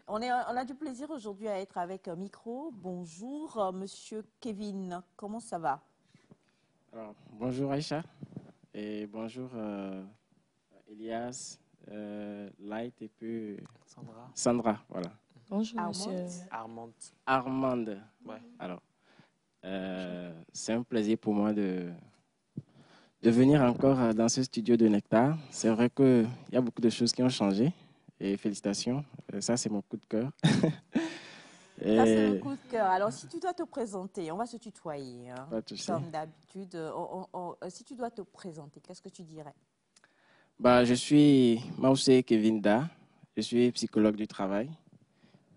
On a du plaisir aujourd'hui à être avec un micro. Bonjour, monsieur Kevin. Comment ça va? Alors, bonjour Aïcha et bonjour Elias, Light et puis Sandra. Sandra, voilà. Bonjour, Armand. monsieur. Armand. Armande. Ouais. Alors, c'est un plaisir pour moi de venir encore dans ce studio de Nectar. C'est vrai qu'il y a beaucoup de choses qui ont changé et félicitations. Ça, c'est mon coup de cœur. Ça, c'est le Et, coup de cœur. Alors, si tu dois te présenter, on va se tutoyer, hein, pas de souci. comme d'habitude. Si tu dois te présenter, qu'est-ce que tu dirais? Bah, je suis Maussé Kevin Da. Je suis psychologue du travail.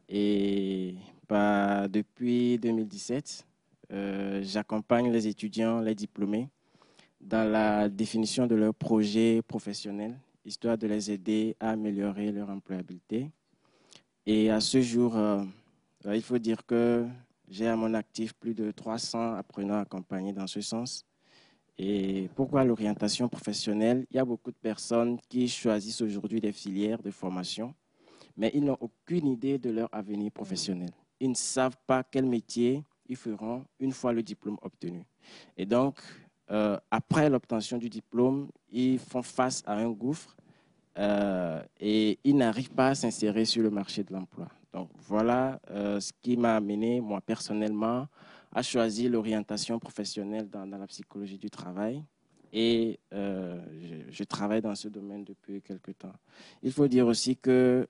Et bah, depuis 2017, j'accompagne les étudiants, les diplômés, dans la définition de leurs projets professionnels, histoire de les aider à améliorer leur employabilité. Et à ce jour, il faut dire que j'ai à mon actif plus de 300 apprenants accompagnés dans ce sens. Et pourquoi l'orientation professionnelle? Il y a beaucoup de personnes qui choisissent aujourd'hui des filières de formation, mais ils n'ont aucune idée de leur avenir professionnel. Ils ne savent pas quel métier ils feront une fois le diplôme obtenu. Et donc, après l'obtention du diplôme, ils font face à un gouffre et ils n'arrivent pas à s'insérer sur le marché de l'emploi. Donc, voilà ce qui m'a amené, moi, personnellement, à choisir l'orientation professionnelle dans la psychologie du travail. Et je travaille dans ce domaine depuis quelque temps. Il faut dire aussi que,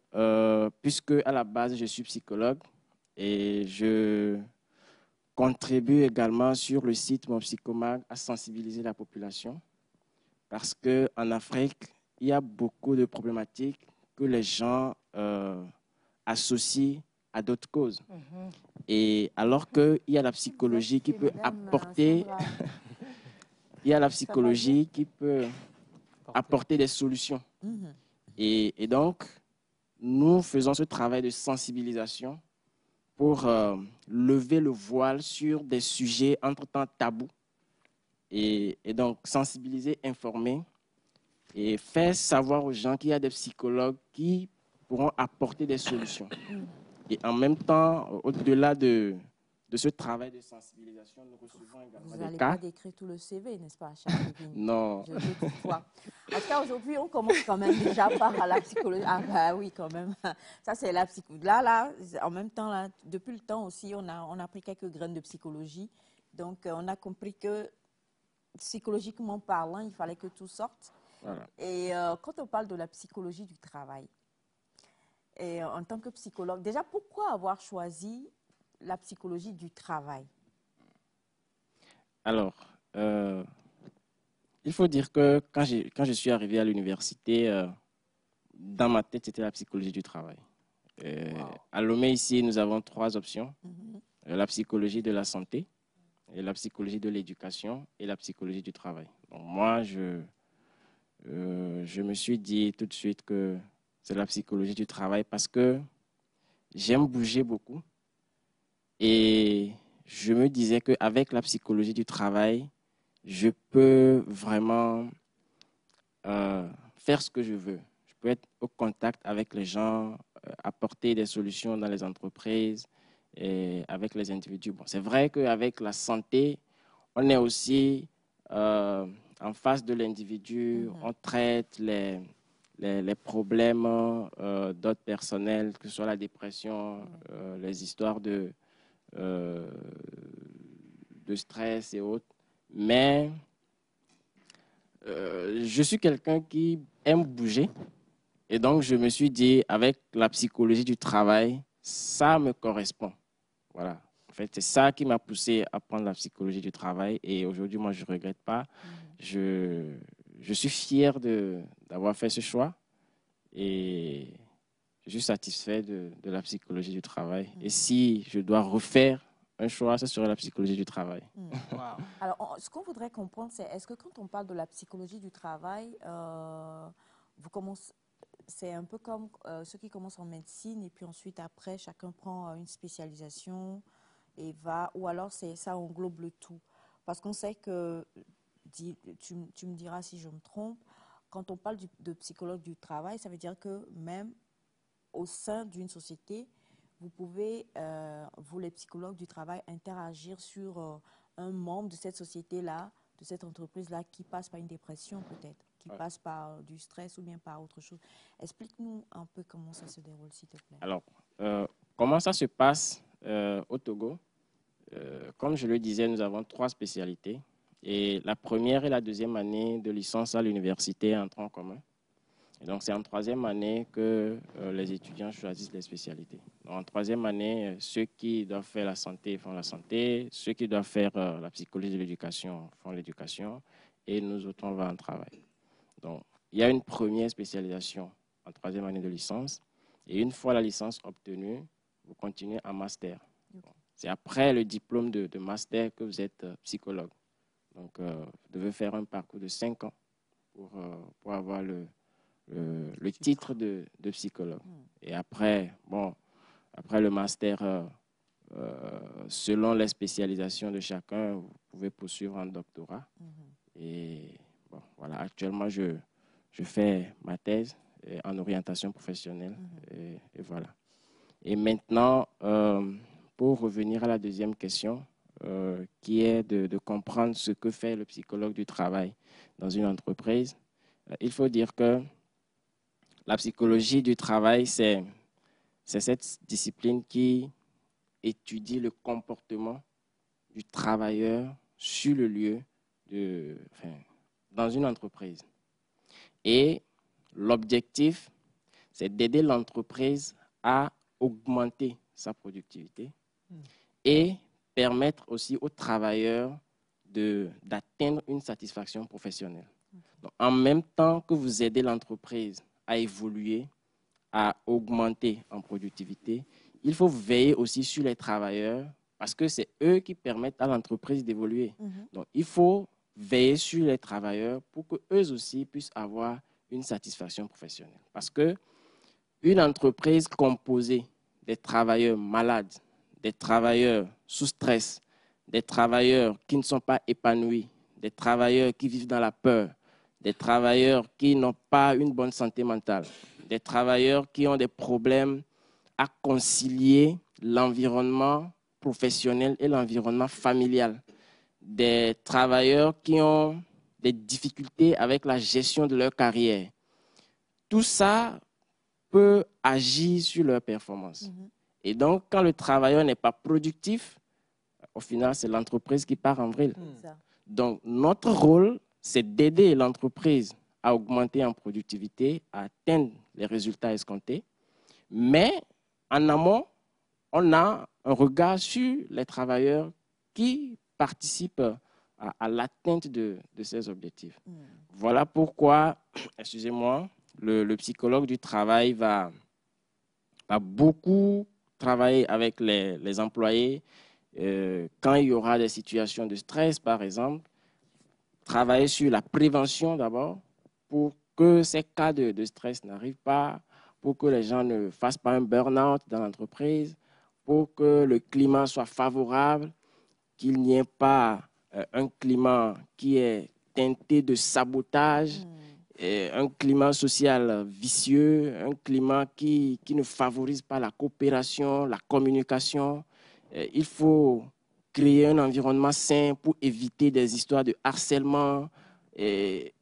puisque à la base, je suis psychologue et je contribue également sur le site Mon Psychomag à sensibiliser la population parce qu'en Afrique, il y a beaucoup de problématiques que les gens associent à d'autres causes. Et alors qu'il y a la psychologie qui peut apporter, il y a la psychologie qui peut apporter des solutions. Et donc, nous faisons ce travail de sensibilisation pour lever le voile sur des sujets entre-temps tabous. Et donc, sensibiliser, informer et faire savoir aux gens qu'il y a des psychologues qui pourront apporter des solutions. Et en même temps, au-delà de ce travail de sensibilisation, nous recevons également Vous des n'allez cas. pas décrire tout le CV, n'est-ce pas, cher Kevin? Non. Je te tutoie. En tout cas, aujourd'hui, on commence quand même déjà par la psychologie. Ah bah oui, quand même. Ça, c'est la psychologie. Là, en même temps, là, depuis le temps aussi, on a pris quelques graines de psychologie. Donc, on a compris que, psychologiquement parlant, il fallait que tout sorte. Voilà. Et quand on parle de la psychologie du travail, et en tant que psychologue, déjà, pourquoi avoir choisi la psychologie du travail? Alors, il faut dire que quand je suis arrivé à l'université, dans ma tête, c'était la psychologie du travail. À Lomé, ici, nous avons 3 options. La psychologie de la santé, et la psychologie de l'éducation et la psychologie du travail. Donc, moi, je me suis dit tout de suite que c'est la psychologie du travail parce que j'aime bouger beaucoup et je me disais qu'avec la psychologie du travail, je peux vraiment faire ce que je veux. Je peux être au contact avec les gens, apporter des solutions dans les entreprises et avec les individus. Bon, c'est vrai qu'avec la santé, on est aussi en face de l'individu, on traite les problèmes d'autres personnels, que ce soit la dépression, les histoires euh, de stress et autres. Mais je suis quelqu'un qui aime bouger. Et donc, je me suis dit, avec la psychologie du travail, ça me correspond. Voilà. En fait, c'est ça qui m'a poussé à prendre la psychologie du travail. Et aujourd'hui, moi, je ne regrette pas. Je suis fier d'avoir fait ce choix. Et je suis satisfait de la psychologie du travail. Et si je dois refaire un choix, ce serait la psychologie du travail. Wow. Alors, ce qu'on voudrait comprendre, c'est est-ce que quand on parle de la psychologie du travail, c'est un peu comme ceux qui commencent en médecine et puis ensuite, après, chacun prend une spécialisation et va, ou alors ça englobe le tout. Parce qu'on sait que, tu me diras si je me trompe, quand on parle de psychologue du travail, ça veut dire que même au sein d'une société, vous pouvez, vous les psychologues du travail, interagir sur un membre de cette société-là, de cette entreprise-là, qui passe par une dépression peut-être, qui passe par du stress ou bien par autre chose. Explique-nous un peu comment ça se déroule, s'il te plaît. Alors, comment ça se passe au Togo? Comme je le disais, nous avons 3 spécialités. Et la première et la deuxième année de licence à l'université entrent en commun. Et donc, c'est en 3e année que les étudiants choisissent les spécialités. Donc, en 3e année, ceux qui doivent faire la santé font la santé, ceux qui doivent faire la psychologie de l'éducation font l'éducation, et nous autres, on va en travail. Donc, il y a une première spécialisation en 3e année de licence, et une fois la licence obtenue, vous continuez en master. Okay. C'est après le diplôme de master que vous êtes psychologue. Donc, vous devez faire un parcours de 5 ans pour avoir le titre de psychologue. Et après, bon, après le master, selon les spécialisations de chacun, vous pouvez poursuivre un doctorat. Et bon, voilà, actuellement, je fais ma thèse en orientation professionnelle. Et voilà. Et maintenant, pour revenir à la deuxième question, qui est de comprendre ce que fait le psychologue du travail dans une entreprise, il faut dire que la psychologie du travail, c'est cette discipline qui étudie le comportement du travailleur sur le lieu, dans une entreprise. Et l'objectif, c'est d'aider l'entreprise à augmenter sa productivité et permettre aussi aux travailleurs d'atteindre une satisfaction professionnelle. Donc, en même temps que vous aidez l'entreprise à évoluer, à augmenter en productivité, il faut veiller aussi sur les travailleurs parce que c'est eux qui permettent à l'entreprise d'évoluer. Donc, il faut veiller sur les travailleurs pour qu'eux aussi puissent avoir une satisfaction professionnelle. Parce qu'une entreprise composée des travailleurs malades, des travailleurs sous stress, des travailleurs qui ne sont pas épanouis, des travailleurs qui vivent dans la peur, des travailleurs qui n'ont pas une bonne santé mentale, des travailleurs qui ont des problèmes à concilier l'environnement professionnel et l'environnement familial, des travailleurs qui ont des difficultés avec la gestion de leur carrière. Tout ça peut agir sur leur performance. Et donc, quand le travailleur n'est pas productif, au final, c'est l'entreprise qui part en vrille. Donc, notre rôle, c'est d'aider l'entreprise à augmenter en productivité, à atteindre les résultats escomptés. Mais en amont, on a un regard sur les travailleurs qui participent à l'atteinte de ces objectifs. Voilà pourquoi, excusez-moi, le psychologue du travail va beaucoup travailler avec les employés quand il y aura des situations de stress, par exemple. Travailler sur la prévention d'abord pour que ces cas de stress n'arrivent pas, pour que les gens ne fassent pas un burn-out dans l'entreprise, pour que le climat soit favorable, qu'il n'y ait pas un climat qui est teinté de sabotage, un climat social vicieux, un climat qui ne favorise pas la coopération, la communication. Il faut créer un environnement sain pour éviter des histoires de harcèlement. Et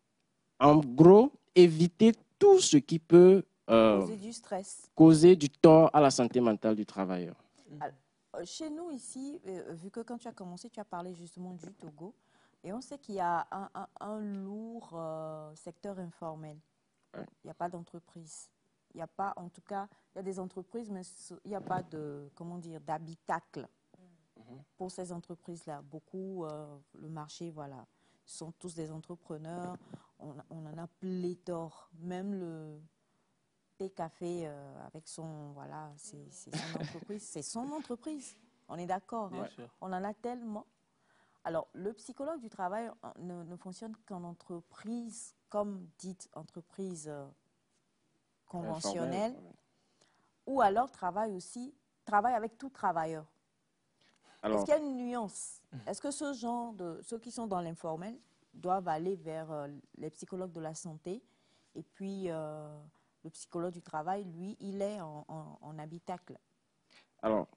en gros, éviter tout ce qui peut causer du stress, causer du tort à la santé mentale du travailleur. Alors, chez nous ici, vu que quand tu as commencé, tu as parlé justement du Togo, et on sait qu'il y a un lourd secteur informel. Il n'y a pas d'entreprise. Il n'y a pas, en tout cas, il y a des entreprises, mais il n'y a pas de, comment dire, d'habitacle pour ces entreprises-là. Beaucoup, le marché, voilà, sont tous des entrepreneurs. On en a pléthore. Même le thé café avec son, voilà, c'est son entreprise. C'est son entreprise. On est d'accord. Hein? On en a tellement. Alors, le psychologue du travail ne fonctionne qu'en entreprise, comme dite entreprise conventionnelle, ou alors travaille avec tout travailleur. Est-ce qu'il y a une nuance? Est-ce que ceux qui sont dans l'informel doivent aller vers les psychologues de la santé et puis le psychologue du travail, lui, il est en habitacle. Alors,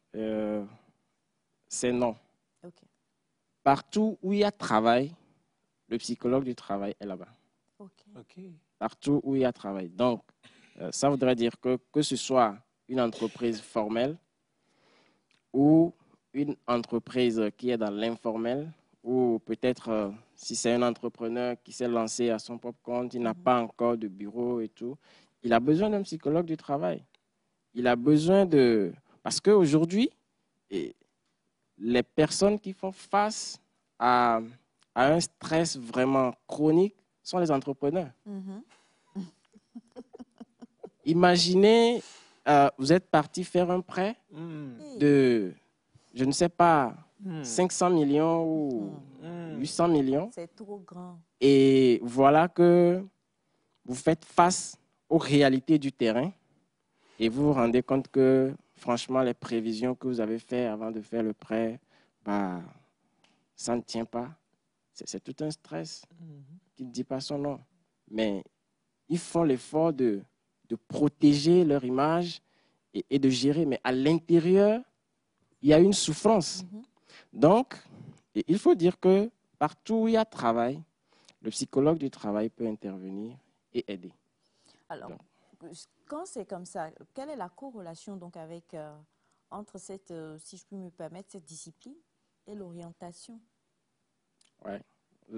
c'est non. Ok. Partout où il y a travail, le psychologue du travail est là-bas. Ok. Partout où il y a travail. Donc, ça voudrait dire que ce soit une entreprise formelle ou une entreprise qui est dans l'informel, ou peut-être si c'est un entrepreneur qui s'est lancé à son propre compte, il n'a pas encore de bureau et tout, il a besoin d'un psychologue du travail. Il a besoin de... Parce qu'aujourd'hui, les personnes qui font face à un stress vraiment chronique sont les entrepreneurs. Imaginez, vous êtes parti faire un prêt de, je ne sais pas, 500 millions ou 800 millions. C'est trop grand. Et voilà que vous faites face aux réalités du terrain et vous vous rendez compte que, franchement, les prévisions que vous avez faites avant de faire le prêt, bah, ça ne tient pas. C'est tout un stress qui ne dit pas son nom. Mais ils font l'effort de protéger leur image et de gérer. Mais à l'intérieur, il y a une souffrance. Donc, il faut dire que partout où il y a travail, le psychologue du travail peut intervenir et aider. Alors, quand c'est comme ça, quelle est la corrélation donc avec, entre cette, si je puis me permettre, cette discipline et l'orientation? Ouais.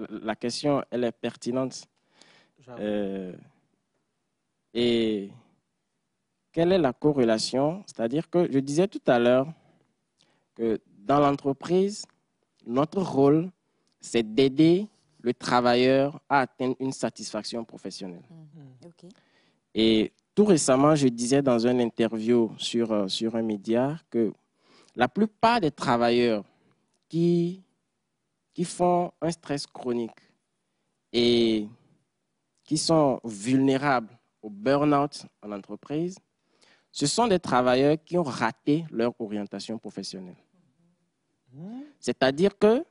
La question, elle est pertinente. Et quelle est la corrélation? C'est-à-dire que je disais tout à l'heure que dans l'entreprise, notre rôle, c'est d'aider le travailleur à atteindre une satisfaction professionnelle. Okay. Et tout récemment, je disais dans une interview sur un média que la plupart des travailleurs qui font un stress chronique et qui sont vulnérables au burn-out en entreprise, ce sont des travailleurs qui ont raté leur orientation professionnelle. C'est-à-dire que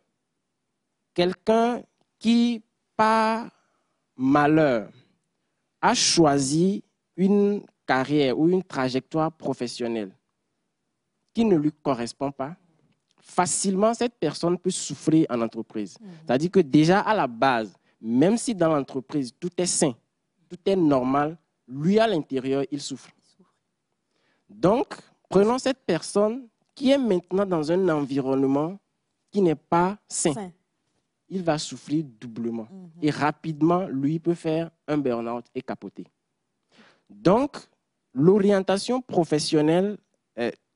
quelqu'un qui, par malheur, a choisi une carrière ou une trajectoire professionnelle qui ne lui correspond pas, facilement, cette personne peut souffrir en entreprise. C'est-à-dire que déjà, à la base, même si dans l'entreprise, tout est sain, tout est normal, lui, à l'intérieur, il souffre. Donc, prenons cette personne qui est maintenant dans un environnement qui n'est pas sain. Il va souffrir doublement. Et rapidement, lui peut faire un burn-out et capoter. Donc, l'orientation professionnelle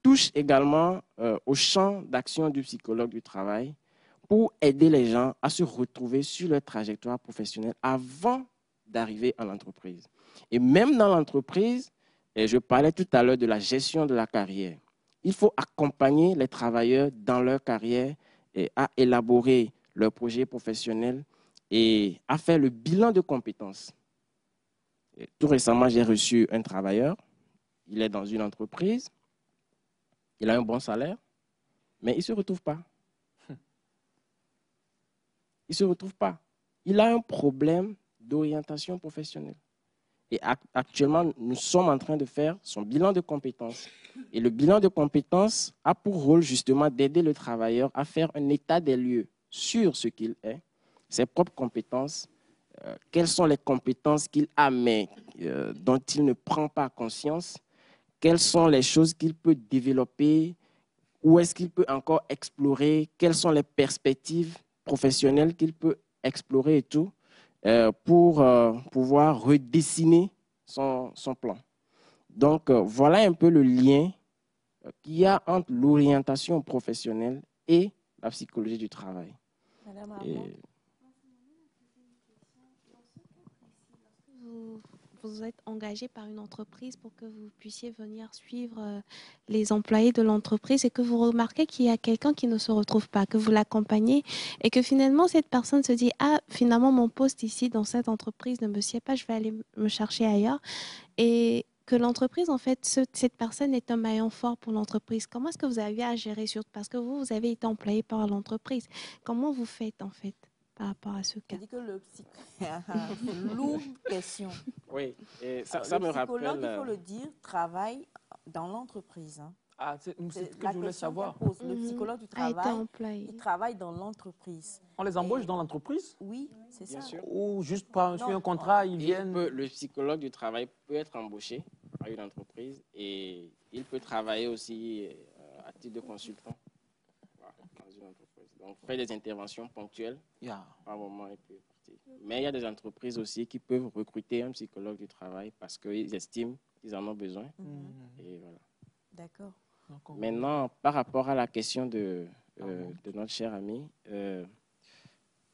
touche également au champ d'action du psychologue du travail pour aider les gens à se retrouver sur leur trajectoire professionnelle avant d'arriver en entreprise. Et même dans l'entreprise, je parlais tout à l'heure de la gestion de la carrière. Il faut accompagner les travailleurs dans leur carrière et à élaborer leur projet professionnel et à faire le bilan de compétences. Et tout récemment, j'ai reçu un travailleur. Il est dans une entreprise. Il a un bon salaire, mais il ne se retrouve pas. Il ne se retrouve pas. Il a un problème d'orientation professionnelle. Et actuellement, nous sommes en train de faire son bilan de compétences. Et le bilan de compétences a pour rôle justement d'aider le travailleur à faire un état des lieux sur ce qu'il est, ses propres compétences, quelles sont les compétences qu'il a mais dont il ne prend pas conscience, quelles sont les choses qu'il peut développer, où est-ce qu'il peut encore explorer, quelles sont les perspectives professionnelles qu'il peut explorer et tout, pour pouvoir redessiner son plan. Donc, voilà un peu le lien qu'il y a entre l'orientation professionnelle et la psychologie du travail. Madame Armand. Vous êtes engagé par une entreprise pour que vous puissiez venir suivre les employés de l'entreprise et que vous remarquez qu'il y a quelqu'un qui ne se retrouve pas, que vous l'accompagnez et que finalement cette personne se dit « Ah, finalement mon poste ici dans cette entreprise ne me sied pas, je vais aller me chercher ailleurs » et que l'entreprise, en fait, cette personne est un maillon fort pour l'entreprise. Comment est-ce que vous avez à gérer parce que vous avez été employé par l'entreprise. Comment vous faites en fait? par rapport à ce cas? C'est-à-dire que le lourde question. Oui, et ça Le me psychologue, rappelle. il faut le dire, travaille dans l'entreprise. Hein. Ah, c'est ce C'est que la je voulais question savoir. qu'elle pose. Le psychologue du A été travail, employé. il travaille dans l'entreprise. On les embauche Et- dans l'entreprise Oui, c'est Bien ça. sûr. ou juste par sur Non, un contrat, ils Et viennent. le psychologue du travail peut être embauché par une entreprise et il peut travailler aussi à titre de consultant, voilà, dans une entreprise. Donc, faire des interventions ponctuelles, Yeah. par moment, il peut partir. Mais il y a des entreprises aussi qui peuvent recruter un psychologue du travail parce qu'ils estiment qu'ils en ont besoin. Et voilà. D'accord. Maintenant, par rapport à la question de notre cher ami,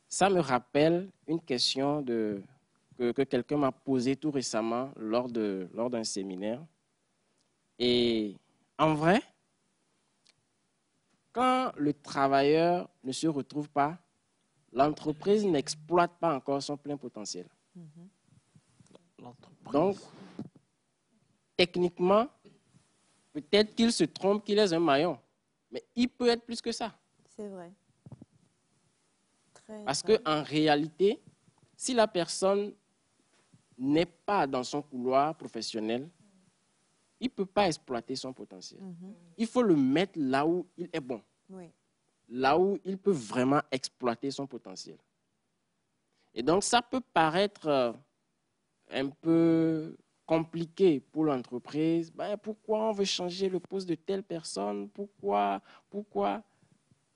ça me rappelle une question que quelqu'un m'a posée tout récemment lors d'un séminaire. Et en vrai, quand le travailleur ne se retrouve pas, l'entreprise n'exploite pas encore son plein potentiel. Donc, techniquement, peut-être qu'il se trompe qu'il est un maillon, mais il peut être plus que ça. C'est vrai. Très Parce vrai. qu'en réalité, si la personne n'est pas dans son couloir professionnel, il ne peut pas exploiter son potentiel. Il faut le mettre là où il est bon, Oui. là où il peut vraiment exploiter son potentiel. Et donc, ça peut paraître un peu compliqué pour l'entreprise. Ben, pourquoi on veut changer le poste de telle personne? Pourquoi?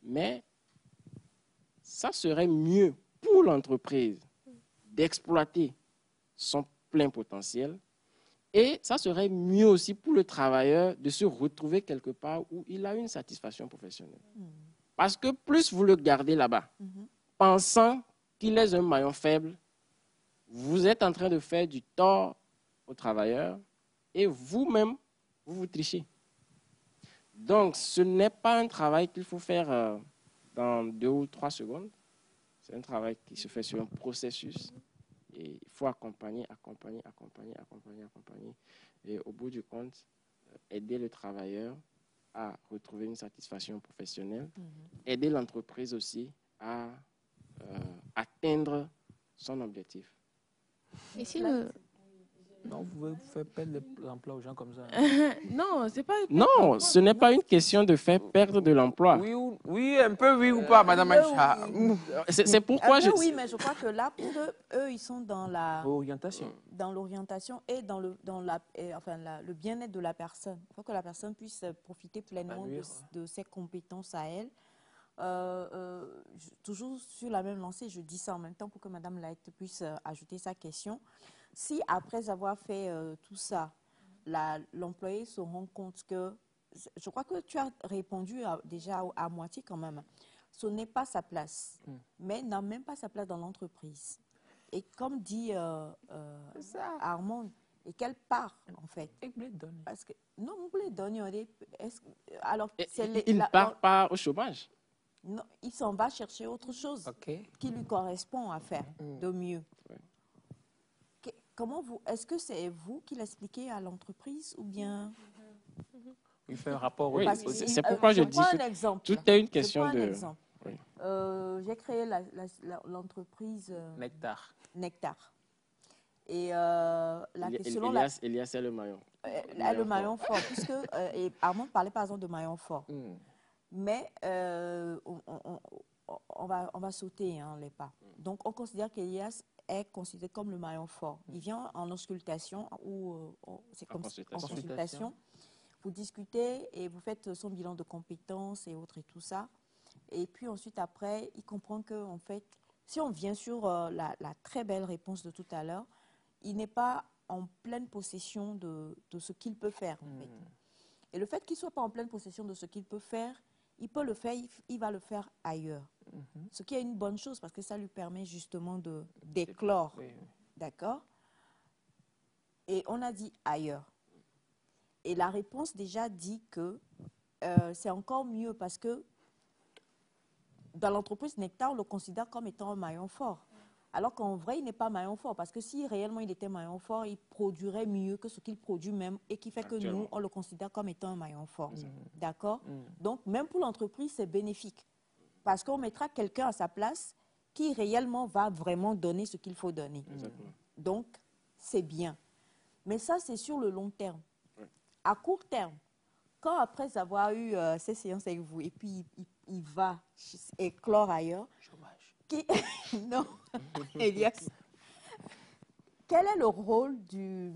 Mais ça serait mieux pour l'entreprise d'exploiter son plein potentiel et ça serait mieux aussi pour le travailleur de se retrouver quelque part où il a une satisfaction professionnelle. Parce que plus vous le gardez là-bas, pensant qu'il est un maillon faible, vous êtes en train de faire du tort au travailleur et vous-même, vous trichez. Donc, ce n'est pas un travail qu'il faut faire dans 2 ou 3 secondes. C'est un travail qui se fait sur un processus. Et il faut accompagner. Et au bout du compte, aider le travailleur à retrouver une satisfaction professionnelle. Aider l'entreprise aussi à atteindre son objectif. Et si le... Non, vous faites perdre l'emploi aux gens comme ça. Non, c'est pas. Non, ce n'est pas une question de faire perdre de l'emploi. Oui, un peu oui ou pas, Madame Aïcha. C'est pourquoi Un peu oui, mais je crois que là, pour eux, ils sont dans Orientation. l'orientation et dans le bien-être de la personne. Il faut que la personne puisse profiter pleinement de ses compétences à elle. Toujours sur la même lancée, je dis ça en même temps pour que Madame Laït puisse ajouter sa question. Si après avoir fait tout ça, l'employé se rend compte que, je crois que tu as répondu déjà à moitié quand même, ce n'est pas sa place, mais n'a même pas sa place dans l'entreprise. Et comme dit Armand, et qu'elle part en fait. Parce que, non, vous les donnez. Alors, il ne part pas au chômage. Non, il s'en va chercher autre chose qui lui correspond à faire de mieux. Est-ce que c'est vous qui l'expliquez à l'entreprise ou bien... Il fait un rapport. Oui, c'est pourquoi je dis que tout est une question de... Oui. J'ai créé l'entreprise Nectar. Et Elias est le maillon. Le maillon fort, puisque Armand parlait par exemple de maillon fort. Mais on va sauter les pas. Donc on considère qu'Elias est considéré comme le maillon fort. Il vient en auscultation ou c'est comme en consultation. Vous discutez et vous faites son bilan de compétences et autres et tout ça. Et puis ensuite après, il comprend que en fait, si on vient sur la très belle réponse de tout à l'heure, il n'est pas en pleine possession de ce qu'il peut faire en fait. Et le fait qu'il ne soit pas en pleine possession de ce qu'il peut faire, il peut le faire, il va le faire ailleurs. Ce qui est une bonne chose parce que ça lui permet justement d'éclore. D'accord? Et on a dit ailleurs. Et la réponse déjà dit que c'est encore mieux parce que dans l'entreprise Nectar, on le considère comme étant un maillon fort. Alors qu'en vrai, il n'est pas maillon fort parce que si réellement il était maillon fort, il produirait mieux que ce qu'il produit même et qui fait que nous, on le considère comme étant un maillon fort. D'accord? Donc, même pour l'entreprise, c'est bénéfique parce qu'on mettra quelqu'un à sa place qui réellement va vraiment donner ce qu'il faut donner. Exactement. Donc, c'est bien. Mais ça, c'est sur le long terme. Ouais. À court terme, quand après avoir eu ces séances avec vous, et puis il va éclore ailleurs, Chômage. non, Elias, quel est le rôle du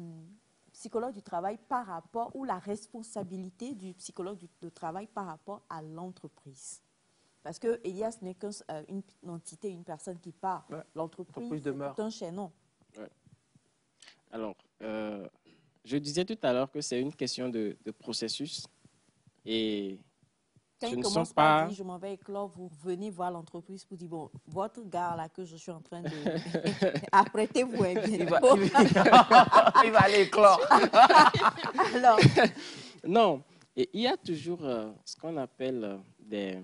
psychologue du travail par rapport, ou la responsabilité du psychologue du travail par rapport à l'entreprise? Parce que Elias n'est qu'une entité, une personne qui part. Ouais. L'entreprise, L'entreprise demeure. c'est un chaînon. Ouais. Alors, je disais tout à l'heure que c'est une question de processus. Et Quand je il ne commence sens par pas... dire, je m'en vais éclore, vous venez voir l'entreprise pour dire, bon, votre gars là que je suis en train de... Apprêtez-vous, hein, Il bientôt. il va aller éclore. Alors, Non, et il y a toujours ce qu'on appelle des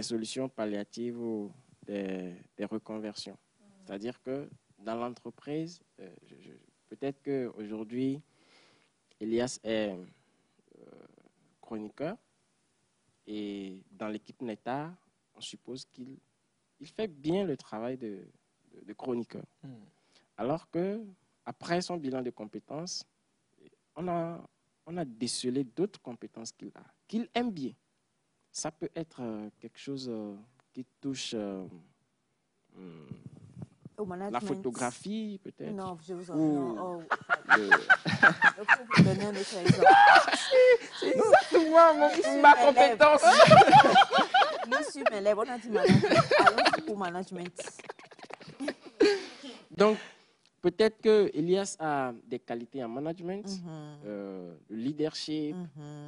solutions palliatives ou des reconversions. C'est-à-dire que dans l'entreprise, peut-être qu'aujourd'hui, Elias est chroniqueur et dans l'équipe NETA, on suppose qu'il fait bien le travail de chroniqueur. Alors que après son bilan de compétences, on a décelé d'autres compétences qu'il aime bien. Ça peut être quelque chose qui touche au management. la photographie, peut-être. Non, je vous en Ou non, oh, le- il faut vous donner un autre exemple. C'est ma compétence. Monsieur m'élève, on a dit management. Allons pour management. Donc, peut-être que Elias a des qualités en management, le leadership,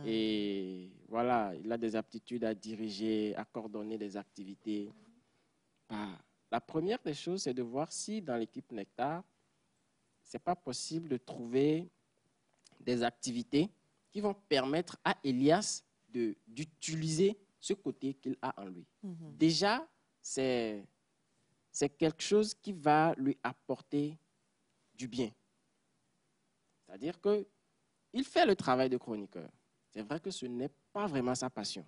et voilà, il a des aptitudes à diriger, à coordonner des activités. La première des choses, c'est de voir si dans l'équipe Nectar, ce n'est pas possible de trouver des activités qui vont permettre à Elias d'utiliser ce côté qu'il a en lui. Déjà, c'est quelque chose qui va lui apporter du bien. C'est-à-dire qu'il fait le travail de chroniqueur. C'est vrai que ce n'est pas vraiment sa passion.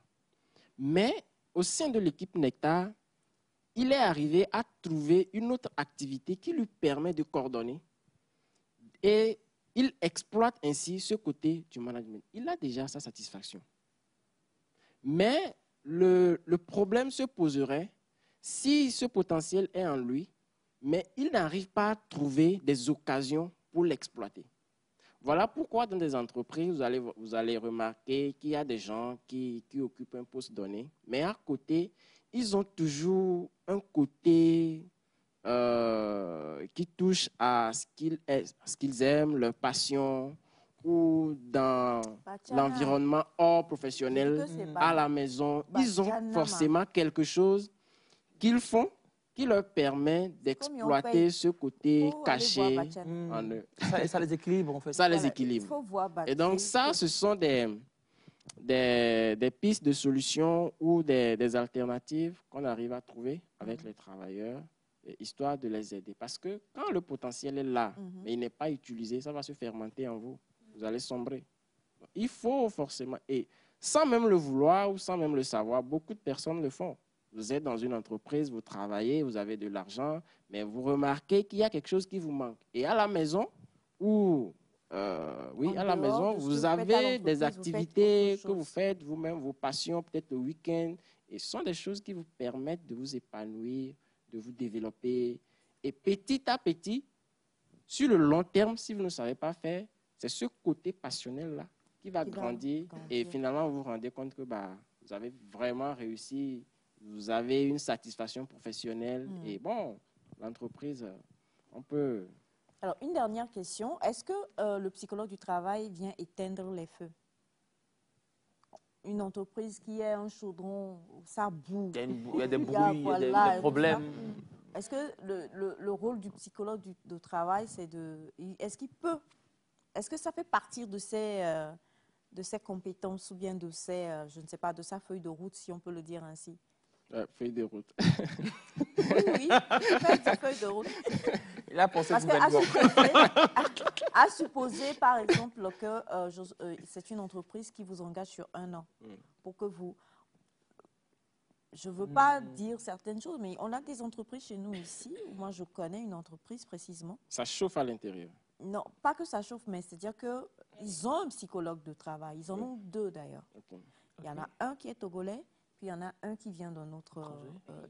Mais au sein de l'équipe Nectar, il est arrivé à trouver une autre activité qui lui permet de coordonner. Et il exploite ainsi ce côté du management. Il a déjà sa satisfaction. Mais le problème se poserait si ce potentiel est en lui, mais il n'arrive pas à trouver des occasions pour l'exploiter. Voilà pourquoi dans des entreprises, vous allez remarquer qu'il y a des gens qui occupent un poste donné, mais à côté, ils ont toujours un côté qui touche à ce qu'ils aiment, leur passion, ou dans l'environnement hors professionnel, à la maison. Ils ont forcément quelque chose qu'ils font qui leur permet d'exploiter ce côté caché en eux. Ça les équilibre, en fait. Ça les équilibre. Et donc ça, ce sont des pistes de solutions ou des alternatives qu'on arrive à trouver avec les travailleurs, histoire de les aider. Parce que quand le potentiel est là, mais il n'est pas utilisé, ça va se fermenter en vous. Vous allez sombrer. Il faut forcément, et sans même le vouloir ou sans même le savoir, beaucoup de personnes le font. Vous êtes dans une entreprise, vous travaillez, vous avez de l'argent, mais vous remarquez qu'il y a quelque chose qui vous manque. Et à la maison, ou à la maison, vous avez des activités que vous faites vous-même, vos passions, peut-être le week-end, et ce sont des choses qui vous permettent de vous épanouir, de vous développer. Et petit à petit, sur le long terme, si vous ne savez pas faire, c'est ce côté passionnel-là qui va grandir. Et finalement, vous vous rendez compte que vous avez vraiment réussi, vous avez une satisfaction professionnelle. Et bon, l'entreprise, on peut... Alors, une dernière question. Est-ce que le psychologue du travail vient éteindre les feux? Une entreprise qui est un chaudron, ça boue. Il y a des bruits, il y a des problèmes. Est-ce que le rôle du psychologue du travail, c'est de... Est-ce que ça fait partie de ses compétences ou bien de je ne sais pas, de sa feuille de route, si on peut le dire ainsi? Feuille de route. Oui, feuille de route. Il a pensé à supposer, par exemple, que c'est une entreprise qui vous engage sur 1 an pour que vous... je ne veux pas dire certaines choses, mais on a des entreprises chez nous ici, où moi je connais une entreprise précisément. Ça chauffe à l'intérieur. Non, pas que ça chauffe, mais c'est-à-dire qu'ils ont un psychologue de travail. Ils en ont deux d'ailleurs. Ok. Il y en a un qui est togolais, puis il y en a un qui vient d'un autre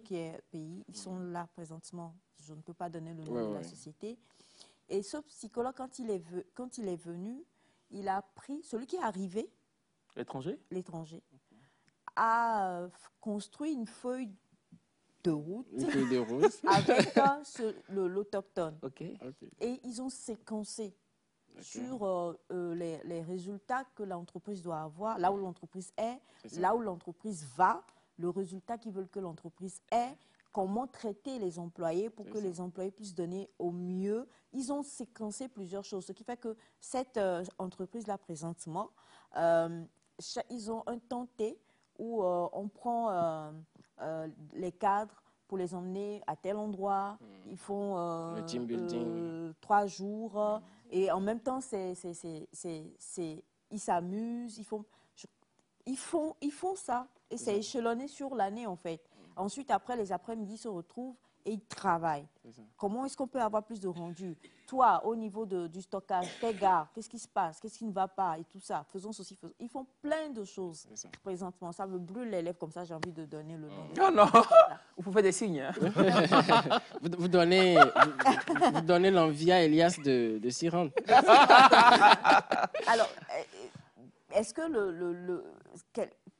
qui est pays. Ils sont là présentement. Je ne peux pas donner le nom de la société. Et ce psychologue, quand il est venu, il a pris, celui qui est arrivé, l'étranger, a construit une feuille de route, avec l'autochtone. Et ils ont séquencé sur les résultats que l'entreprise doit avoir, là où l'entreprise est, là où l'entreprise va, le résultat qu'ils veulent que l'entreprise ait, comment traiter les employés pour que les employés puissent donner au mieux. Ils ont séquencé plusieurs choses, ce qui fait que cette entreprise-là, présentement, ils ont un temps T où on prend les cadres pour les emmener à tel endroit. Ils font le team building. 3 jours. Et en même temps, ils s'amusent. Ils font ça. Et c'est échelonné sur l'année, en fait. Ensuite, après, les après-midi se retrouvent et ils travaillent. Comment est-ce qu'on peut avoir plus de rendu? Toi, au niveau du stockage, tes gars, qu'est-ce qui se passe? Qu'est-ce qui ne va pas? Et tout ça. Faisons ceci. Ils font plein de choses présentement. Ça me brûle les lèvres comme ça. J'ai envie de donner le nom. Non, non. Vous pouvez des signes. Hein. vous donnez l'envie à Elias de s'y rendre. Alors, est-ce que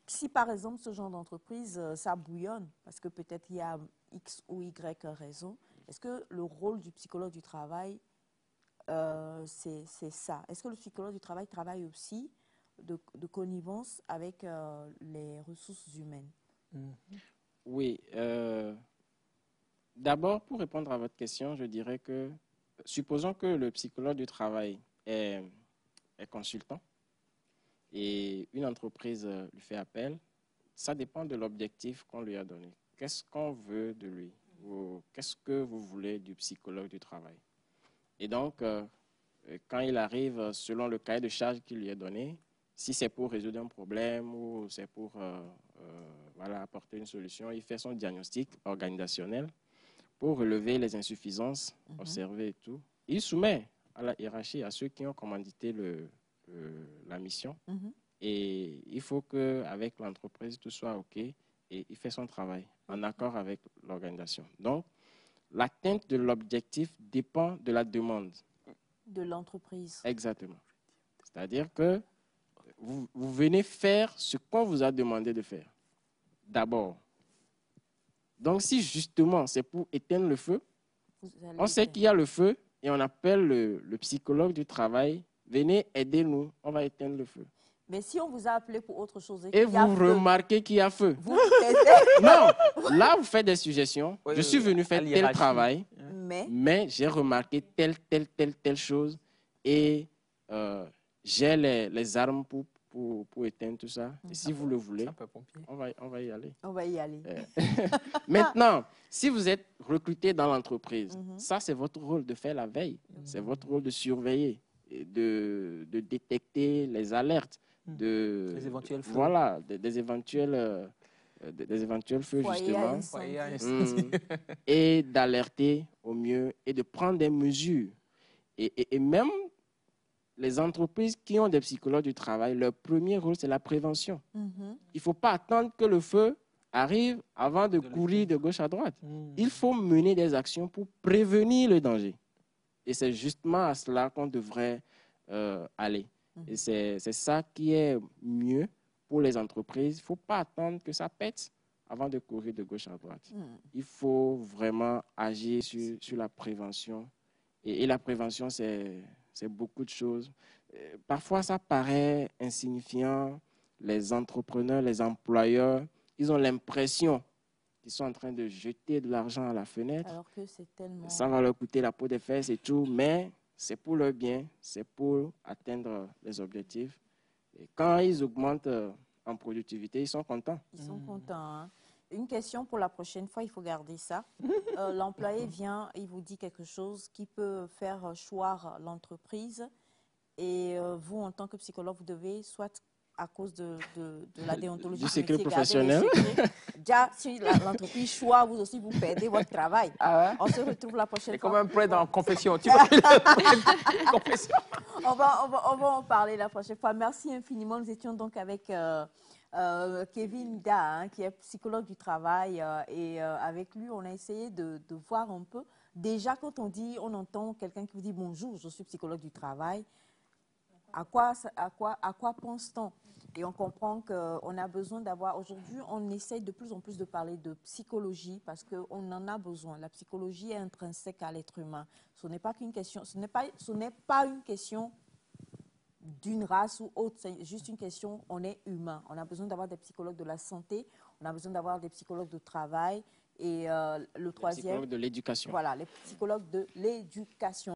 si par exemple ce genre d'entreprise, ça bouillonne, parce que peut-être il y a X ou Y raison, est-ce que le rôle du psychologue du travail, c'est ça? Est-ce que le psychologue du travail travaille aussi de connivence avec les ressources humaines? Oui. D'abord, pour répondre à votre question, je dirais que, supposons que le psychologue du travail est consultant, et une entreprise lui fait appel, ça dépend de l'objectif qu'on lui a donné. Qu'est-ce qu'on veut de lui? Ou qu'est-ce que vous voulez du psychologue du travail? Et donc, quand il arrive, selon le cahier de charge qui lui est donné, si c'est pour résoudre un problème ou c'est pour apporter une solution, il fait son diagnostic organisationnel pour relever les insuffisances observées et tout. Il soumet à la hiérarchie, à ceux qui ont commandité la mission. Et il faut qu'avec l'entreprise, tout soit OK. Et il fait son travail en accord avec l'organisation. Donc, l'atteinte de l'objectif dépend de la demande. De l'entreprise. Exactement. C'est-à-dire que vous venez faire ce qu'on vous a demandé de faire. D'abord. Donc, si justement c'est pour éteindre le feu, on sait qu'il y a le feu et on appelle le psychologue du travail. Venez, aidez-nous, on va éteindre le feu. Mais si on vous a appelé pour autre chose et vous remarquez qu'il y a feu. Vous taisez. Non, là vous faites des suggestions. Je suis venu faire tel travail, mais j'ai remarqué telle chose et j'ai les armes pour éteindre tout ça. Et si vous le voulez, on va y aller. On va y aller. Maintenant, si vous êtes recruté dans l'entreprise, ça c'est votre rôle de faire la veille. C'est votre rôle de surveiller, de détecter les alertes. Les éventuels feux. Voilà, des éventuels feux, justement. Et d'alerter au mieux et de prendre des mesures. Et même les entreprises qui ont des psychologues du travail, leur premier rôle, c'est la prévention. Il ne faut pas attendre que le feu arrive avant de courir de gauche à droite. Il faut mener des actions pour prévenir le danger. Et c'est justement à cela qu'on devrait aller. Et c'est ça qui est mieux pour les entreprises. Il ne faut pas attendre que ça pète avant de courir de gauche à droite. Il faut vraiment agir sur la prévention. Et la prévention, c'est beaucoup de choses. Parfois, ça paraît insignifiant. Les entrepreneurs, les employeurs, ils ont l'impression qu'ils sont en train de jeter de l'argent à la fenêtre. Alors que c'est tellement... Ça va leur coûter la peau des fesses et tout, mais c'est pour leur bien, c'est pour atteindre les objectifs. Et quand ils augmentent en productivité, ils sont contents. Ils sont contents. Hein. Une question pour la prochaine fois, il faut garder ça. L'employé vient, il vous dit quelque chose qui peut faire choir l'entreprise. Et vous, en tant que psychologue, vous devez soit à cause de la déontologie. Du secret professionnel. Déjà, si l'entreprise choix, vous aussi, vous perdez votre travail. Ah ouais? On se retrouve la prochaine C'est fois. comme un prêt dans la confession. Tu vois, confession. On va en parler la prochaine fois. Merci infiniment. Nous étions donc avec Kevin Da, hein, qui est psychologue du travail. Et avec lui, on a essayé de voir un peu. Déjà, quand on entend quelqu'un qui vous dit « Bonjour, je suis psychologue du travail », à quoi pense-t-on? Et on comprend qu'on a besoin d'avoir... Aujourd'hui, on essaye de plus en plus de parler de psychologie parce qu'on en a besoin. La psychologie est intrinsèque à l'être humain. Ce n'est pas qu'une question... Ce n'est pas une question d'une race ou autre. C'est juste une question, on est humain. On a besoin d'avoir des psychologues de la santé. On a besoin d'avoir des psychologues de travail. Et le troisième... Les psychologues de l'éducation. Voilà, les psychologues de l'éducation.